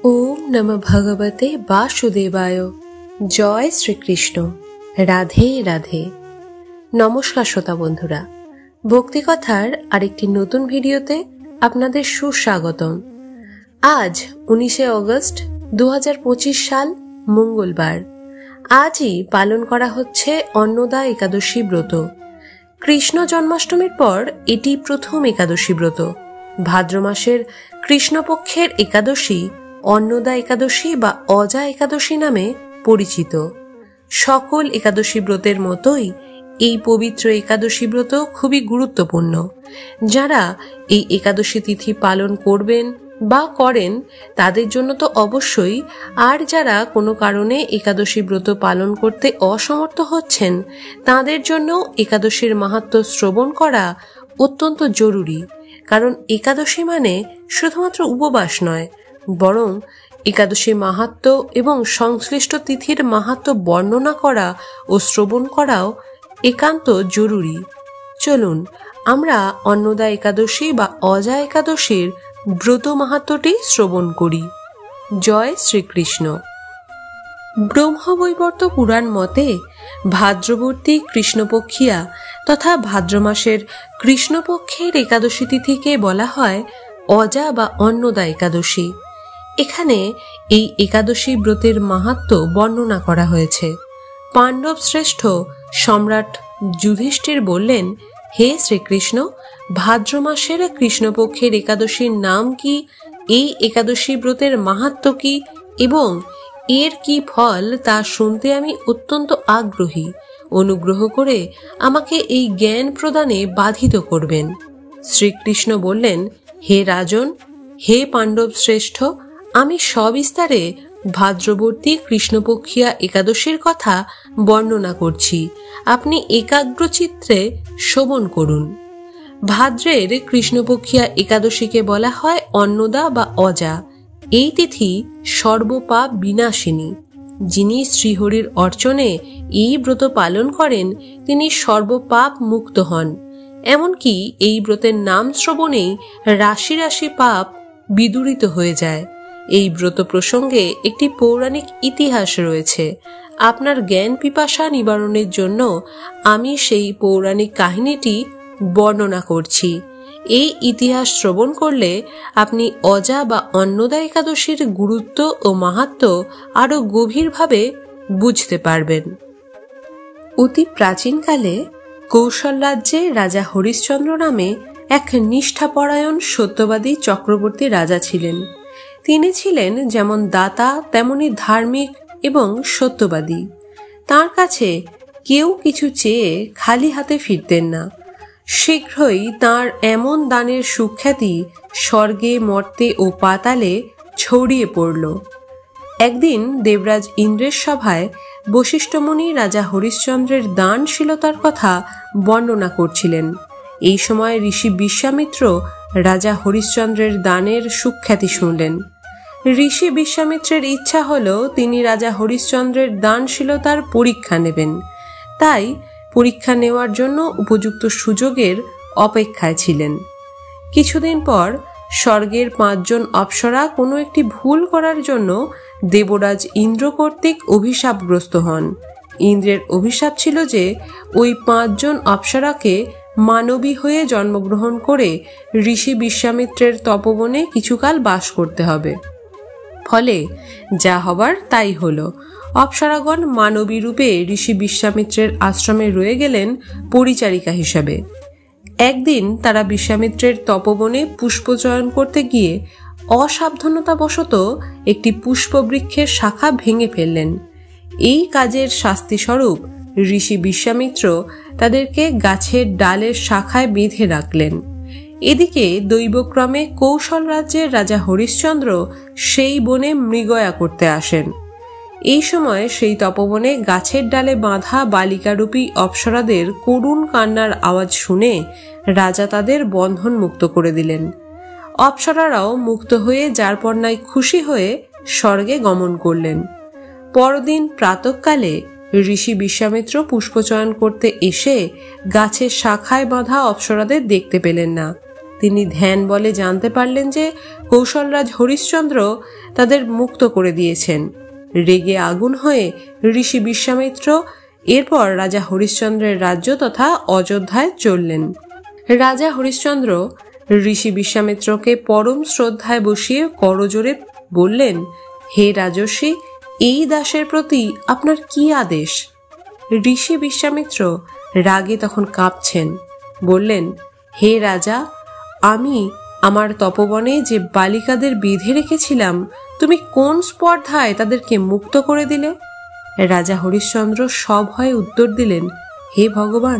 ওম নমঃ ভগবতে বাসুদেবায়। জয় শ্রীকৃষ্ণ। রাধে রাধে। নমস্কার শ্রোতা বন্ধুরা, ভক্তিকথার আরেকটি নতুন ভিডিওতে আপনাদের সুস্বাগতম। আজ 19শে অগস্ট 2025 সাল, মঙ্গলবার। আজই পালন করা হচ্ছে অন্নদা একাদশী ব্রত। কৃষ্ণ জন্মাষ্টমীর পর এটি প্রথম একাদশী ব্রত। ভাদ্র মাসের কৃষ্ণপক্ষের একাদশী অন্নদা একাদশী বা অজা একাদশী নামে পরিচিত। সকল একাদশী ব্রতের মতোই এই পবিত্র একাদশী ব্রত খুবই গুরুত্বপূর্ণ। যারা এই একাদশী তিথি পালন করবেন বা করেন তাদের জন্য তো অবশ্যই, আর যারা কোনো কারণে একাদশী ব্রত পালন করতে অসমর্থ হচ্ছেন তাদের জন্য একাদশীর মাহাত্ম্য শ্রবণ করা অত্যন্ত জরুরি। কারণ একাদশী মানে শুধুমাত্র উপবাস নয়, বরং একাদশী মাহাত্ম্য এবং সংশ্লিষ্ট তিথির মাহাত্ম্য বর্ণনা করা ও শ্রবণ করাও একান্ত জরুরি। চলুন আমরা অন্নদা একাদশী বা অজা একাদশীর ব্রত মাহাত্ম্যটি শ্রবণ করি। জয় শ্রীকৃষ্ণ। ব্রহ্মবৈবর্ত পুরাণ মতে ভাদ্রবর্তী কৃষ্ণপক্ষিয়া তথা ভাদ্র মাসের কৃষ্ণপক্ষের একাদশী তিথিকে বলা হয় অজা বা অন্নদা একাদশী। এখানে এই একাদশী ব্রতের মাহাত্ম্য বর্ণনা করা হয়েছে। পাণ্ডব শ্রেষ্ঠ সম্রাট যুধিষ্ঠির বললেন, হে শ্রীকৃষ্ণ, ভাদ্র মাসের কৃষ্ণপক্ষের একাদশীর নাম কি, এই একাদশী ব্রতের মাহাত্ম্য কি এবং এর কি ফল তা শুনতে আমি অত্যন্ত আগ্রহী। অনুগ্রহ করে আমাকে এই জ্ঞান প্রদানে বাধিত করবেন। শ্রীকৃষ্ণ বললেন, হে রাজন, হে পাণ্ডব শ্রেষ্ঠ, আমি সবিস্তারে ভাদ্রবর্তী কৃষ্ণপক্ষিয়া একাদশীর কথা বর্ণনা করছি, আপনি একাগ্রচিত্তে শ্রবণ করুন। ভাদ্রের কৃষ্ণপক্ষিয়া একাদশীকে বলা হয় অন্নদা বা অজা। এই তিথি সর্বপাপ বিনাশিনী। যিনি শ্রীহরির অর্চনে এই ব্রত পালন করেন তিনি সর্বপাপ মুক্ত হন। এমনকি এই ব্রতের নাম শ্রবণেই রাশি রাশি পাপ বিদূরিত হয়ে যায়। এই ব্রত প্রসঙ্গে একটি পৌরাণিক ইতিহাস রয়েছে। আপনার জ্ঞান পিপাসা নিবারণের জন্য আমি সেই পৌরাণিক কাহিনীটি বর্ণনা করছি। এই ইতিহাস শ্রবণ করলে আপনি অজা বা অন্নদা একাদশীর গুরুত্ব ও মাহাত্ম্য আরো গভীরভাবে বুঝতে পারবেন। অতি প্রাচীনকালে কৌশল রাজ্যে রাজা হরিশ্চন্দ্র নামে এক নিষ্ঠাপরায়ণ সত্যবাদী চক্রবর্তী রাজা ছিলেন। তিনি ছিলেন যেমন দাতা তেমনি ধার্মিক এবং সত্যবাদী। তার কাছে কেউ কিছু চেয়ে খালি হাতে ফিরতেন না। শীঘ্রই তার এমন দানের সুখ্যাতি স্বর্গে, মর্তে ও পাতালে ছড়িয়ে পড়ল। একদিন দেবরাজ ইন্দ্রের সভায় বশিষ্ঠ মুনি রাজা হরিশ্চন্দ্রের দানশীলতার কথা বর্ণনা করছিলেন। এই সময় ঋষি বিশ্বামিত্র রাজা হরিশ্চন্দ্রের দানের সুখ্যাতি শুনলেন। ঋষি বিশ্বামিত্রের ইচ্ছা হলো তিনি রাজা হরিশ্চন্দ্রের দানশীলতার পরীক্ষা নেবেন। তাই পরীক্ষা নেওয়ার জন্য উপযুক্ত সুযোগের অপেক্ষায় ছিলেন। কিছুদিন পর স্বর্গের 5 জন অপ্সরা কোনো একটি ভুল করার জন্য দেবরাজ ইন্দ্র কর্তৃক অভিশাপগ্রস্ত হন। ইন্দ্রের অভিশাপ ছিল যে ওই 5 জন অপ্সরাকে মানবী হয়ে জন্মগ্রহণ করে ঋষি বিশ্বামিত্রের তপবনে কিছুকাল বাস করতে হবে। ফলে যা হবার তাই হলো। অপ্সরাগণ মানবী রূপে ঋষি বিশ্বামিত্রের আশ্রমে রয়ে গেলেন পরিচারিকা হিসাবে। একদিন তারা বিশ্বামিত্রের তপবনে পুষ্প চয়ন করতে গিয়ে অসাবধানতাবশত একটি পুষ্পবৃক্ষের শাখা ভেঙে ফেললেন। এই কাজের শাস্তিস্বরূপ ঋষি বিশ্বামিত্র তাদেরকে গাছের ডালের শাখায় বেঁধে রাখলেন। এদিকে দৈবক্রমে কৌশল রাজ্যের রাজা হরিশ্চন্দ্র সেই বনে মৃগয়া করতে আসেন। এই সময় সেই তপবনে গাছের ডালে বাঁধা বালিকারূপী অপ্সরাদের করুণ কান্নার আওয়াজ শুনে রাজা তাদের বন্ধন মুক্ত করে দিলেন। অপ্সরারাও মুক্ত হয়ে যারপরনাই খুশি হয়ে স্বর্গে গমন করলেন। পরদিন প্রাতঃকালে ঋষি বিশ্বামিত্র পুষ্পচয়ন করতে এসে গাছের শাখায় বাঁধা অপ্সরাদের দেখতে পেলেন না। তিনি ধ্যান বলে জানতে পারলেন যে কৌশলরাজ হরিশ্চন্দ্র তাদের মুক্ত করে দিয়েছেন। রেগে আগুন হয়ে ঋষি বিশ্বামিত্র এরপর রাজা হরিশ্চন্দ্রের রাজ্য তথা অযোধ্যায় চললেন। রাজা হরিশ্চন্দ্র ঋষি বিশ্বামিত্রকে পরম শ্রদ্ধায় বসিয়ে করজোড়ে বললেন, হে রাজর্ষি, এই দাসের প্রতি আপনার কি আদেশ? ঋষি বিশ্বামিত্র রাগে তখন কাঁপছেন। বললেন, হে রাজা, আমি আমার তপবনে যে বালিকাদের বেঁধে রেখেছিলাম, তুমি কোন স্পর্ধায় তাদেরকে মুক্ত করে দিলে? রাজা হরিশ্চন্দ্র সভয়ে উত্তর দিলেন, হে ভগবান,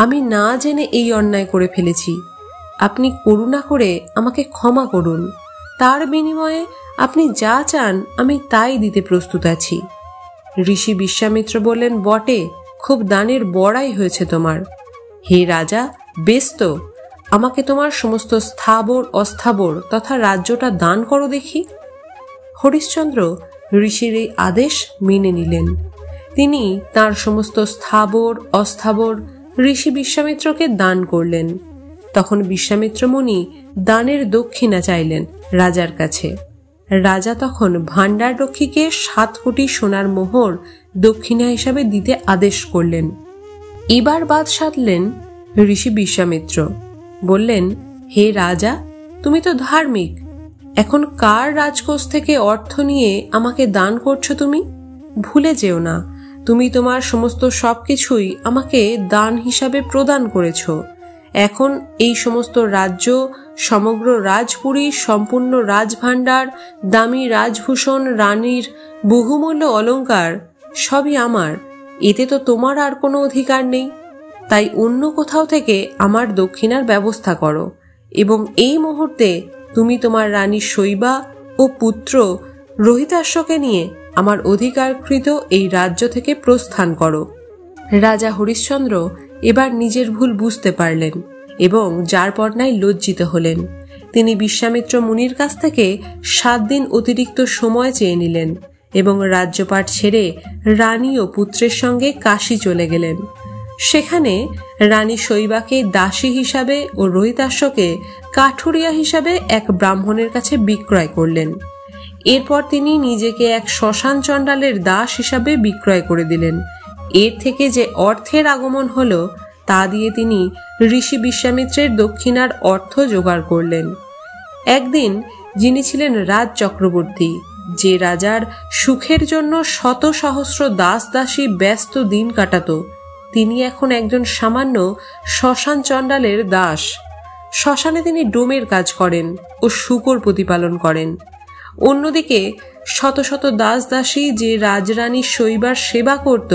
আমি না জেনে এই অন্যায় করে ফেলেছি। আপনি করুণা করে আমাকে ক্ষমা করুন। তার বিনিময়ে আপনি যা চান আমি তাই দিতে প্রস্তুত আছি। ঋষি বিশ্বামিত্র বললেন, বটে, খুব দানের বড়াই হয়েছে তোমার। হে রাজা, বেশ তো, আমাকে তোমার সমস্ত স্থাবর অস্থাবর তথা রাজ্যটা দান করো দেখি। হরিশ্চন্দ্র ঋষির এই আদেশ মেনে নিলেন। তিনি তার সমস্ত স্থাবর অস্থাবর ঋষি বিশ্বামিত্রকে দান করলেন। তখন বিশ্বামিত্র মুনি দানের দক্ষিণা চাইলেন রাজার কাছে। রাজা তখন ভাণ্ডার রক্ষীকে 7 কোটি সোনার মোহর দক্ষিণা হিসাবে দিতে আদেশ করলেন। এবার বাদ সাধলেন ঋষি বিশ্বামিত্র। বললেন, হে রাজা, তুমি তো ধার্মিক, এখন কার রাজকোষ থেকে অর্থ নিয়ে আমাকে দান করছো তুমি? ভুলে যেও না, তুমি তোমার সমস্ত সবকিছুই আমাকে দান হিসাবে প্রদান করেছ। এখন এই সমস্ত রাজ্য, সমগ্র রাজপুরী, সম্পূর্ণ রাজভাণ্ডার, দামি রাজভূষণ, রানীর বহুমূল্য অলঙ্কার সবই আমার। এতে তো তোমার আর কোনো অধিকার নেই। তাই অন্য কোথাও থেকে আমার দক্ষিণার ব্যবস্থা করো এবং এই মুহূর্তে তুমি তোমার রানী শৈবা ও পুত্র রোহিতাশ্বকে নিয়ে আমার অধিকারকৃত এই রাজ্য থেকে প্রস্থান করো। রাজা হরিশ্চন্দ্র এবার নিজের ভুল বুঝতে পারলেন এবং যার পর্নায় লজ্জিত হলেন। তিনি বিশ্বামিত্র মুনির কাছ থেকে 7 দিন অতিরিক্ত সময় চেয়ে নিলেন এবং রাজ্যপাট ছেড়ে রানী ও পুত্রের সঙ্গে কাশী চলে গেলেন। সেখানে রানী শৈবাকে দাসী হিসাবে ও রোহিতাশ্বকে কাঠুরিয়া হিসাবে এক ব্রাহ্মণের কাছে বিক্রয় করলেন। এরপর তিনি নিজেকে এক শ্মশান চণ্ডালের দাস হিসাবে বিক্রয় করে দিলেন। এর থেকে যে অর্থের আগমন হলো তা দিয়ে তিনি ঋষি বিশ্বামিত্রের দক্ষিণার অর্থ জোগাড় করলেন। একদিন যিনি ছিলেন রাজ চক্রবর্তী, যে রাজার সুখের জন্য শত সহস্র দাস দাসী ব্যস্ত দিন কাটাত, তিনি এখন একজন সামান্য শ্মশান চণ্ডালের দাস। শ্মশানে তিনি ডোমের কাজ করেন ও শূকর প্রতিপালন করেন। অন্যদিকে শত শত দাস দাসী যে রাজরানী শৈবার সেবা করত,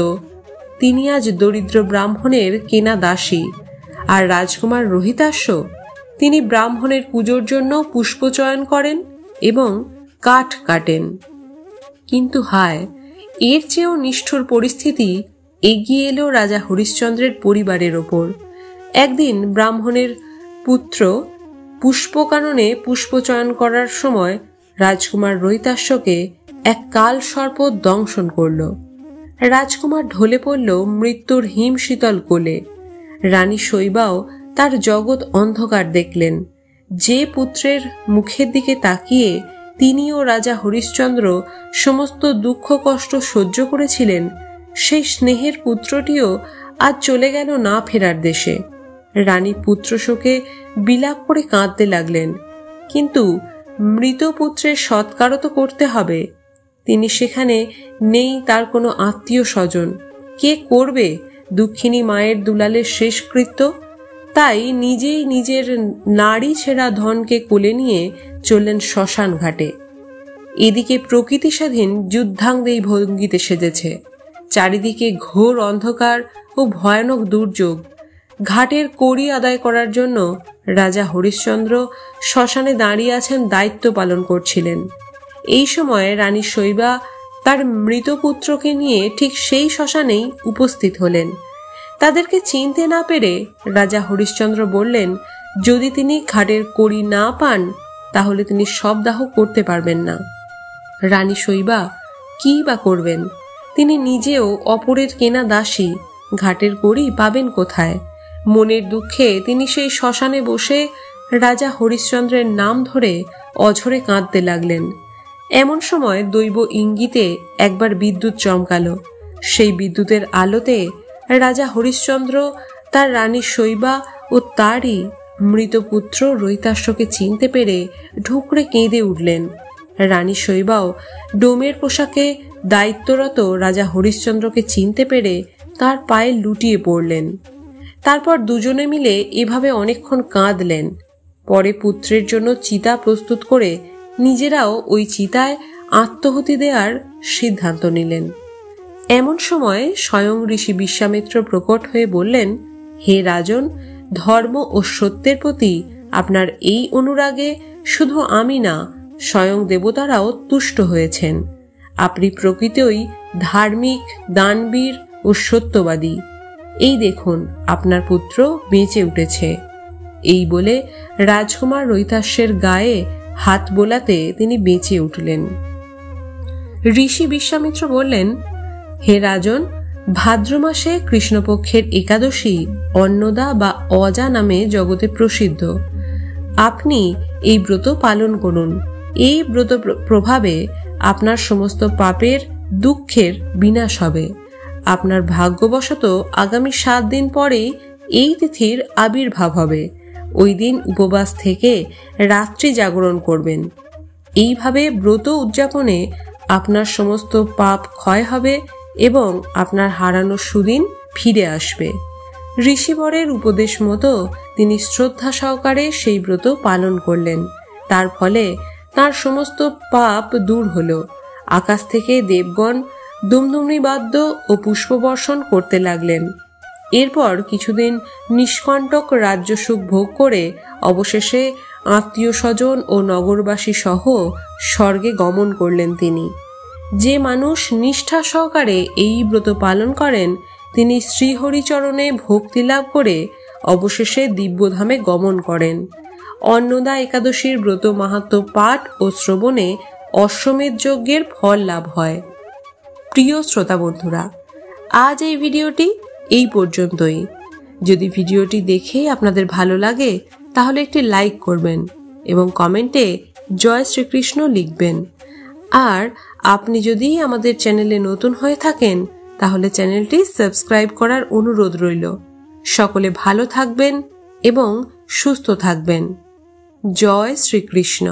তিনি আজ দরিদ্র ব্রাহ্মণের কেনা দাসী। আর রাজকুমার রোহিতাশ্ব, তিনি ব্রাহ্মণের পুজোর জন্য পুষ্প চয়ন করেন এবং কাঠ কাটেন। কিন্তু হায়, এর চেয়েও নিষ্ঠুর পরিস্থিতি এগিয়ে এলো রাজা হরিশ্চন্দ্রের পরিবারের ওপর। একদিন ব্রাহ্মণের পুত্র পুষ্পকাননে পুষ্প চয়ন করার সময় রাজকুমার রোহিতাশ্বকে এক কাল সর্প দংশন করল। রাজকুমার ঢলে পড়ল মৃত্যুর হিম শীতল কোলে। রানী শৈবাও তার জগৎ অন্ধকার দেখলেন। যে পুত্রের মুখের দিকে তাকিয়ে তিনি ও রাজা হরিশ্চন্দ্র সমস্ত দুঃখ কষ্ট সহ্য করেছিলেন, সেই স্নেহের পুত্রটিও আজ চলে গেল না ফেরার দেশে। রানী পুত্র শোকে বিলাপ করে কাঁদতে লাগলেন। কিন্তু মৃত পুত্রের সৎকারও তো করতে হবে। তিনি সেখানে নেই, তার কোনো আত্মীয় স্বজন। কে করবে দুঃখিনী মায়ের দুলালের শেষকৃত্য? তাই নিজেই নিজের নারী ছেঁড়া ধনকে কোলে নিয়ে চললেন শ্মশান ঘাটে। এদিকে প্রকৃতি স্বাধীন যুদ্ধাঙ্গেই ভঙ্গিতে সেজেছে। চারিদিকে ঘোর অন্ধকার ও ভয়ানক দুর্যোগ। ঘাটের কড়ি আদায় করার জন্য রাজা হরিশ্চন্দ্র শ্মশানে দাঁড়িয়ে আছেন, দায়িত্ব পালন করছিলেন। এই সময় রানী শৈবা তার মৃত পুত্রকে নিয়ে ঠিক সেই শ্মশানেই উপস্থিত হলেন। তাদেরকে চিনতে না পেরে রাজা হরিশ্চন্দ্র বললেন, যদি তিনি ঘাটের কড়ি না পান তাহলে তিনি শবদাহ করতে পারবেন না। রানী শৈবা কি বা করবেন? তিনি নিজেও অপরের কেনা দাসী, ঘাটের কড়ি পাবেন কোথায়? মনের দুঃখে তিনি সেই শ্মশানে বসে রাজা হরিশ্চন্দ্রের নাম ধরে অঝরে কাঁদতে লাগলেন। এমন সময় দৈব ইঙ্গিতে একবার বিদ্যুৎ চমকালো। সেই বিদ্যুতের আলোতে রাজা হরিশ্চন্দ্র তার রানী শৈবা ও তারই মৃত পুত্র রৈতাস্যকে চিনতে পেরে ঢুকরে কেঁদে উঠলেন। রানী শৈবাও ডোমের পোশাকে দায়িত্বরত রাজা হরিশ্চন্দ্রকে চিনতে পেরে তার পায়ে লুটিয়ে পড়লেন। তারপর দুজনে মিলে এভাবে অনেকক্ষণ কাঁদলেন। পরে পুত্রের জন্য চিতা প্রস্তুত করে নিজেরাও ওই চিতায় আত্মহুতি দেওয়ার সিদ্ধান্ত নিলেন। এমন সময় স্বয়ং ঋষি বিশ্বামিত্র প্রকট হয়ে বললেন, হে রাজন, ধর্ম ও সত্যের প্রতি আপনার এই অনুরাগে শুধু আমি না, স্বয়ং দেবতারাও তুষ্ট হয়েছেন। আপনি প্রকৃতই ধার্মিক, দানবীর ও সত্যবাদী। এই দেখুন, আপনার পুত্র বেঁচে উঠেছে। এই বলে রাজকুমার রৈতাস্যের গায়ে হাত বোলাতে তিনি বেঁচে উঠলেন। ঋষি বিশ্বামিত্র বললেন, হে রাজন, ভাদ্র মাসে কৃষ্ণপক্ষের একাদশী অন্নদা বা অজা নামে জগতে প্রসিদ্ধ। আপনি এই ব্রত পালন করুন। এই ব্রত প্রভাবে আপনার সমস্ত পাপের, দুঃখের বিনাশ হবে। আপনার ভাগ্যবশত আগামী 7 দিন পরেই এই তিথির আবির্ভাব হবে। ওই দিন উপবাস থেকে রাত্রি জাগরণ করবেন। এইভাবে ব্রত উদযাপনে আপনার সমস্ত পাপ ক্ষয় হবে এবং আপনার হারানো সুদিন ফিরে আসবে। ঋষিবরের উপদেশ মতো তিনি শ্রদ্ধা সহকারে সেই ব্রত পালন করলেন। তার ফলে তার সমস্ত পাপ দূর হল। আকাশ থেকে দেবগণ দুমদুমনি বাদ্য ও পুষ্পবর্ষণ করতে লাগলেন। এরপর কিছুদিন নিষ্কণ্টক রাজ্য সুখ ভোগ করে অবশেষে আত্মীয় স্বজন ও নগরবাসী সহ স্বর্গে গমন করলেন তিনি। যে মানুষ নিষ্ঠা সহকারে এই ব্রত পালন করেন, তিনি শ্রীহরিচরণে ভক্তি লাভ করে অবশেষে দিব্যধামে গমন করেন। অন্নদা একাদশীর ব্রত মাহাত্ম্য পাঠ ও শ্রবণে অশ্বমেধ যজ্ঞের ফল লাভ হয়। প্রিয় শ্রোতা বন্ধুরা, আজ এই ভিডিওটি এই পর্যন্তই। যদি ভিডিওটি দেখে আপনাদের ভালো লাগে তাহলে একটি লাইক করবেন এবং কমেন্টে জয় শ্রীকৃষ্ণ লিখবেন। আর আপনি যদি আমাদের চ্যানেলে নতুন হয়ে থাকেন তাহলে চ্যানেলটি সাবস্ক্রাইব করার অনুরোধ রইল। সকলে ভালো থাকবেন এবং সুস্থ থাকবেন। জয় শ্রীকৃষ্ণ।